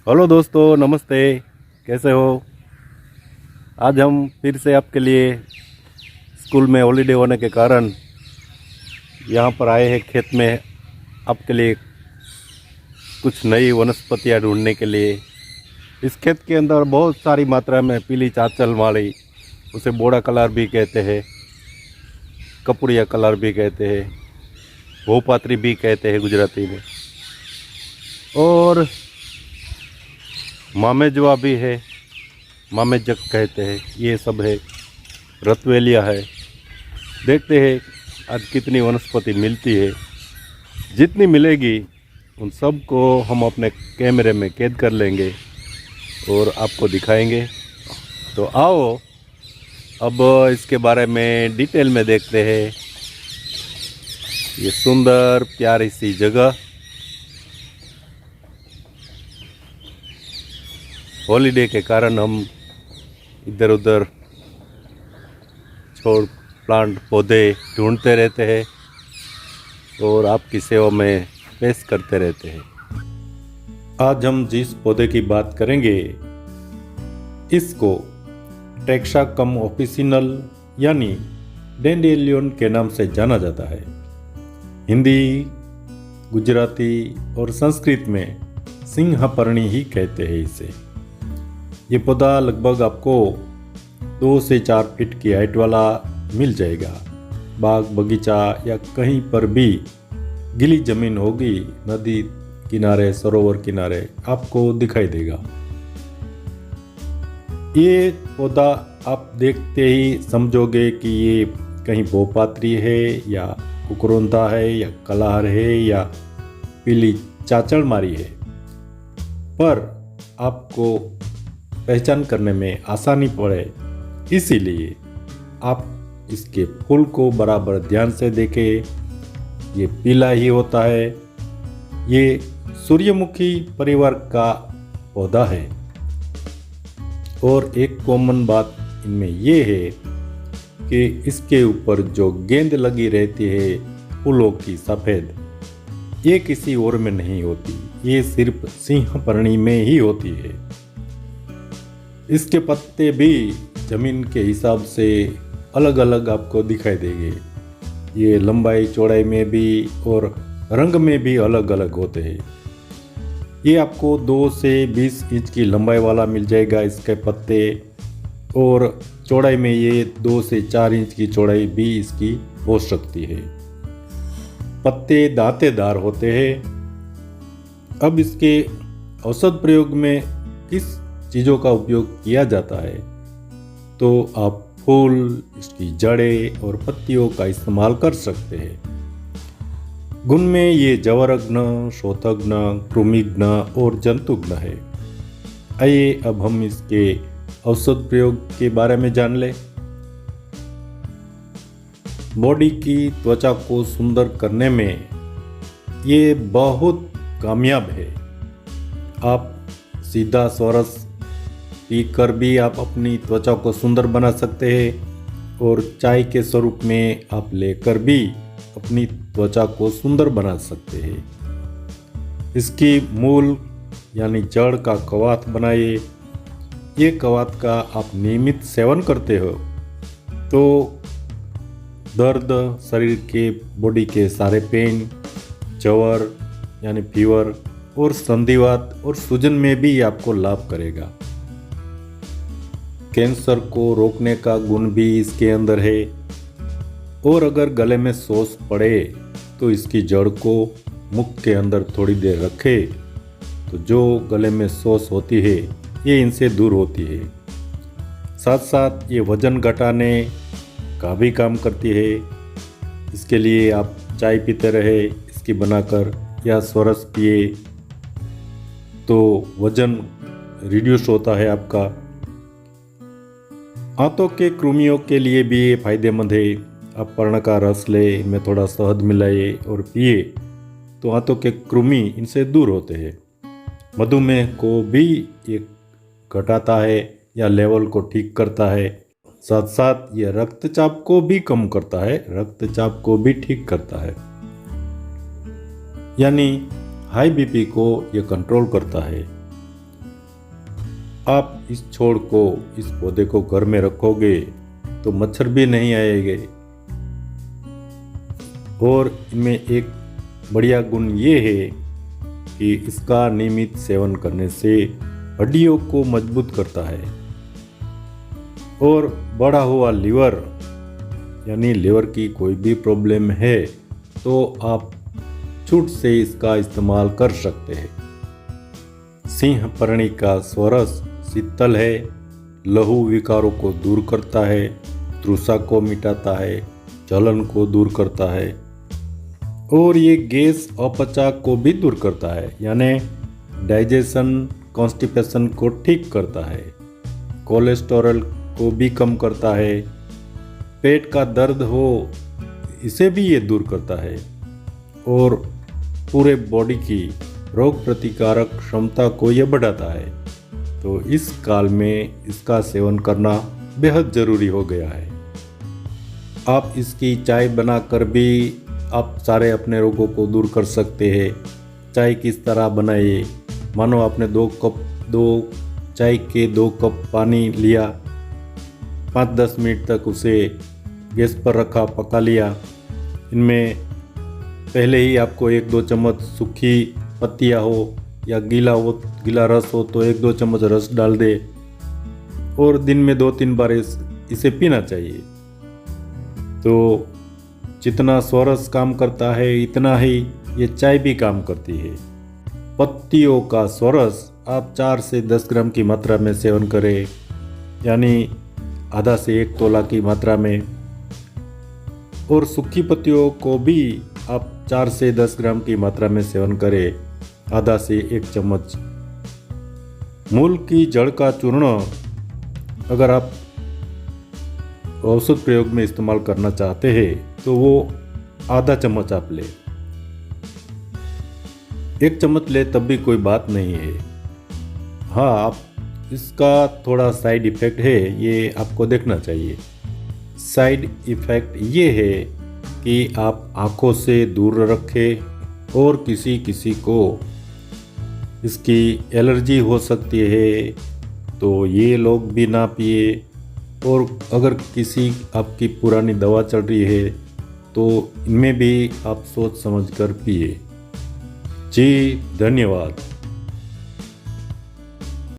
Hello दोस्तों, नमस्ते। कैसे हो? आज हम फिर से आपके लिए स्कूल में हॉलीडे होने के कारण यहाँ पर आए हैं खेत में आपके लिए कुछ नई वनस्पतियाँ ढूंढने के लिए। इस खेत के अंदर बहुत सारी मात्रा में पीली चाँचल वाली, उसे बोड़ा कलर भी कहते हैं, कपुड़िया कलर भी कहते हैं, भोपात्री भी कहते हैं गुजराती में, और मामेजवा भी है, मामेजक कहते हैं। ये सब है, रतवेलिया है। देखते हैं आज कितनी वनस्पति मिलती है। जितनी मिलेगी उन सब को हम अपने कैमरे में कैद कर लेंगे और आपको दिखाएंगे। तो आओ अब इसके बारे में डिटेल में देखते हैं। ये सुंदर प्यारी सी जगह, हॉलीडे के कारण हम इधर उधर छोड़ प्लांट पौधे ढूंढते रहते हैं और आपकी सेवा में पेश करते रहते हैं। आज हम जिस पौधे की बात करेंगे इसको ट्रैक्साकम ऑफिसिनल यानी डैंडेलियन के नाम से जाना जाता है। हिंदी, गुजराती और संस्कृत में सिंहपर्णी ही कहते हैं इसे। ये पौधा लगभग आपको 2 से 4 फीट की हाइट वाला मिल जाएगा। बाग बगीचा या कहीं पर भी गीली जमीन होगी, नदी किनारे, सरोवर किनारे आपको दिखाई देगा। ये पौधा आप देखते ही समझोगे कि ये कहीं भोपात्री है या कुकरोंता है या कलाहर है या पीली चाचड़ मारी है, पर आपको पहचान करने में आसानी पड़े इसीलिए आप इसके फूल को बराबर ध्यान से देखें। ये पीला ही होता है। ये सूर्यमुखी परिवार का पौधा है और एक कॉमन बात इनमें ये है कि इसके ऊपर जो गेंद लगी रहती है फूलों की सफ़ेद, ये किसी और में नहीं होती, ये सिर्फ सिंहपर्णी में ही होती है। इसके पत्ते भी जमीन के हिसाब से अलग अलग आपको दिखाई देंगे। ये लंबाई चौड़ाई में भी और रंग में भी अलग अलग होते हैं। ये आपको 2 से 20 इंच की लंबाई वाला मिल जाएगा इसके पत्ते, और चौड़ाई में ये 2 से 4 इंच की चौड़ाई भी इसकी हो सकती है। पत्ते दांतेदार होते हैं। अब इसके औषध प्रयोग में किस चीज़ों का उपयोग किया जाता है, तो आप फूल, इसकी जड़ें और पत्तियों का इस्तेमाल कर सकते हैं। गुण में ये जवरग्न, शोथग्न, कृमिघ्न और जंतुघ्न है। आइए अब हम इसके औषध प्रयोग के बारे में जान लें। बॉडी की त्वचा को सुंदर करने में ये बहुत कामयाब है। आप सीधा स्वारस पीकर भी आप अपनी त्वचा को सुंदर बना सकते हैं और चाय के स्वरूप में आप लेकर भी अपनी त्वचा को सुंदर बना सकते हैं। इसकी मूल यानी जड़ का कवाथ बनाइए। ये कवाथ का आप नियमित सेवन करते हो तो दर्द, शरीर के बॉडी के सारे पेन, जवर यानी फीवर और संधिवात और सूजन में भी आपको लाभ करेगा। कैंसर को रोकने का गुण भी इसके अंदर है, और अगर गले में सोस पड़े तो इसकी जड़ को मुख के अंदर थोड़ी देर रखे तो जो गले में सोस होती है ये इनसे दूर होती है। साथ साथ ये वजन घटाने का भी काम करती है। इसके लिए आप चाय पीते रहे इसकी बनाकर या स्वरस पिए तो वजन रिड्यूस होता है आपका। आंतों के कृमियों के लिए भी ये फायदेमंद है। आप पर्ण का रस ले, में थोड़ा शहद मिलाइए और पिए तो आंतों के कृमि इनसे दूर होते हैं। मधुमेह को भी ये घटाता है या लेवल को ठीक करता है। साथ साथ ये रक्तचाप को भी कम करता है, रक्तचाप को भी ठीक करता है, यानी हाई बीपी को ये कंट्रोल करता है। आप इस छोड़ को, इस पौधे को घर में रखोगे तो मच्छर भी नहीं आएंगे। और इनमें एक बढ़िया गुण ये है कि इसका नियमित सेवन करने से हड्डियों को मजबूत करता है। और बढ़ा हुआ लीवर, यानी लीवर की कोई भी प्रॉब्लम है तो आप छूट से इसका इस्तेमाल कर सकते हैं। सिंहपर्णी का स्वरस शीतल है, लहू विकारों को दूर करता है, तृषा को मिटाता है, जलन को दूर करता है और ये गैस अपचा को भी दूर करता है, यानी डाइजेशन कॉन्स्टिपेशन को ठीक करता है, कोलेस्टेरॉल को भी कम करता है, पेट का दर्द हो इसे भी ये दूर करता है और पूरे बॉडी की रोग प्रतिकारक क्षमता को यह बढ़ाता है। तो इस काल में इसका सेवन करना बेहद ज़रूरी हो गया है। आप इसकी चाय बनाकर भी आप सारे अपने रोगों को दूर कर सकते हैं। चाय किस तरह बनाइए, मानो आपने 2 चाय के 2 कप पानी लिया, 5-10 मिनट तक उसे गैस पर रखा, पका लिया। इनमें पहले ही आपको 1-2 चम्मच सूखी पत्तियाँ हो या गीला रस हो तो 1-2 चम्मच रस डाल दे और दिन में 2-3 बार इसे पीना चाहिए। तो जितना स्वरस काम करता है इतना ही ये चाय भी काम करती है। पत्तियों का स्वरस आप 4 से 10 ग्राम की मात्रा में सेवन करें, यानी आधा से 1 तोला की मात्रा में। और सूखी पत्तियों को भी आप 4 से 10 ग्राम की मात्रा में सेवन करें, आधा से 1 चम्मच। मूल की जड़ का चूर्ण अगर आप औषध प्रयोग में इस्तेमाल करना चाहते हैं तो वो आधा चम्मच आप ले, 1 चम्मच ले तब भी कोई बात नहीं है। हाँ, आप इसका थोड़ा साइड इफ़ेक्ट है, ये आपको देखना चाहिए। साइड इफ़ेक्ट ये है कि आप आँखों से दूर रखें और किसी को इसकी एलर्जी हो सकती है तो ये लोग भी ना पिए। और अगर किसी आपकी पुरानी दवा चल रही है तो इनमें भी आप सोच समझ कर पिए। जी धन्यवाद।